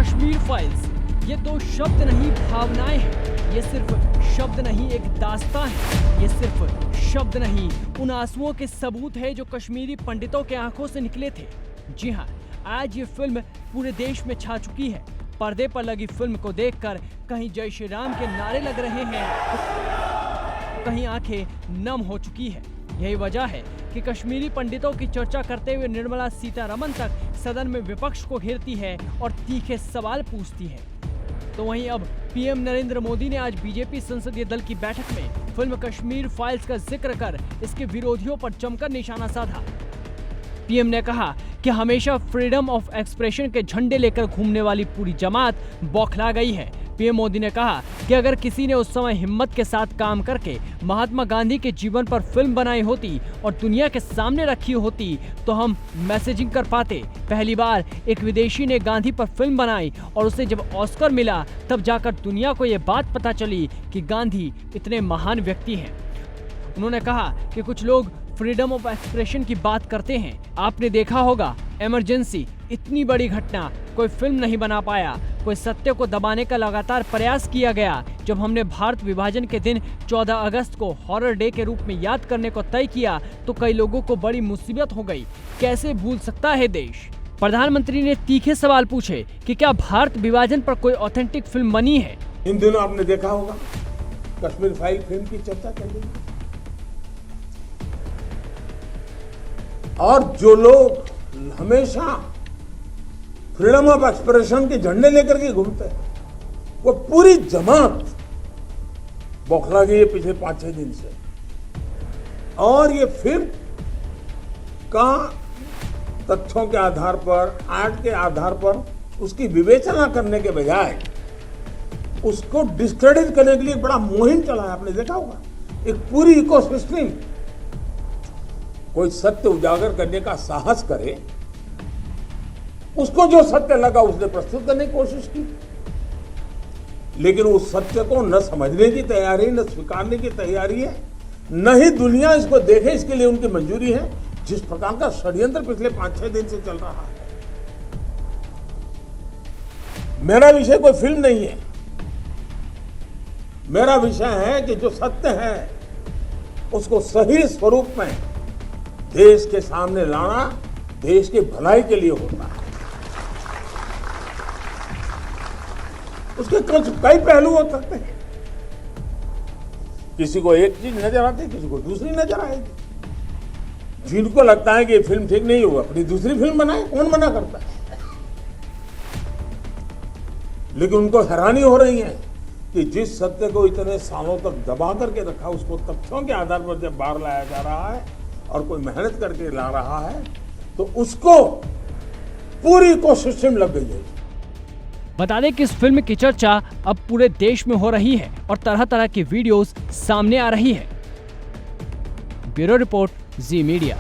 Kashmir files, ये तो शब्द नहीं भावनाएं हैं, ये सिर्फ शब्द नहीं एक दास्तां है, ये सिर्फ शब्द नहीं उन आंसुओं के सबूत है जो कश्मीरी पंडितों के आंखों से निकले थे। जी हाँ, आज ये फिल्म पूरे देश में छा चुकी है। पर्दे पर लगी फिल्म को देखकर कहीं जय श्री राम के नारे लग रहे हैं, कहीं आंखें नम हो चुकी है। यही वजह है कि कश्मीरी पंडितों की चर्चा करते हुए निर्मला सीतारमण तक सदन में विपक्ष को घेरती है और तीखे सवाल पूछती है। तो वहीं अब पीएम नरेंद्र मोदी ने आज बीजेपी संसदीय दल की बैठक में फिल्म कश्मीर फाइल्स का जिक्र कर इसके विरोधियों पर जमकर निशाना साधा। पीएम ने कहा कि हमेशा फ्रीडम ऑफ एक्सप्रेशन के झंडे लेकर घूमने वाली पूरी जमात बौखला गई है। पीएम मोदी ने कहा कि अगर किसी ने उस समय हिम्मत के साथ काम करके महात्मा गांधी के जीवन पर फिल्म बनाई होती और दुनिया के सामने रखी होती तो हम मैसेजिंग कर पाते। पहली बार एक विदेशी ने गांधी पर फिल्म बनाई और उसे जब ऑस्कर मिला तब जाकर दुनिया को ये बात पता चली कि गांधी इतने महान व्यक्ति हैं। उन्होंने कहा कि कुछ लोग फ्रीडम ऑफ एक्सप्रेशन की बात करते हैं। आपने देखा होगा, इमरजेंसी, इतनी बड़ी घटना, कोई फिल्म नहीं बना पाया, कोई सत्य को दबाने का लगातार प्रयास किया गया। जब हमने भारत विभाजन के दिन 14 अगस्त को हॉरर डे के रूप में याद करने को तय किया तो कई लोगों को बड़ी मुसीबत हो गई। कैसे भूल सकता है देश? प्रधानमंत्री ने तीखे सवाल पूछे कि क्या भारत विभाजन पर कोई ऑथेंटिक फिल्म बनी है? इन दिनों आपने देखा होगा कश्मीर फाइल फिल्म की चर्चा चल रही है और जो लोग हमेशा फ्रीडम ऑफ एक्सप्रेशन के झंडे लेकर के घूमते हैं वो पूरी जमात बौखला गई है पिछले 5-6 दिन से। और ये फिल्म का तथ्यों के आधार पर, आर्ट के आधार पर उसकी विवेचना करने के बजाय उसको डिस्क्रेडिट करने के लिए बड़ा मुहिम चला है। आपने देखा होगा एक पूरी इकोसिस्टम कोई सत्य उजागर करने का साहस करे, उसको जो सत्य लगा उसने प्रस्तुत करने की कोशिश की, लेकिन उस सत्य को न समझने की तैयारी, न स्वीकारने की तैयारी है, न ही दुनिया इसको देखे इसके लिए उनकी मंजूरी है। जिस प्रकार का षड्यंत्र पिछले 5-6 दिन से चल रहा है। मेरा विषय कोई फिल्म नहीं है, मेरा विषय है कि जो सत्य है उसको सही स्वरूप में देश के सामने लाना देश की भलाई के लिए होता है। उसके कई पहलू हो सकते हैं, किसी को एक चीज नजर आती है, किसी को दूसरी नजर आएगी। जिनको लगता है कि ये फिल्म ठीक नहीं होगा अपनी दूसरी फिल्म बनाए, कौन मना करता है? लेकिन उनको हैरानी हो रही है कि जिस सत्य को इतने सालों तक दबा करके रखा उसको तथ्यों के आधार पर जब बाहर लाया जा रहा है और कोई मेहनत करके ला रहा है तो उसको पूरी इकोसिस्टम लग गई है। बता दें कि इस फिल्म की चर्चा अब पूरे देश में हो रही है और तरह तरह की वीडियोस सामने आ रही है। ब्यूरो रिपोर्ट, जी मीडिया।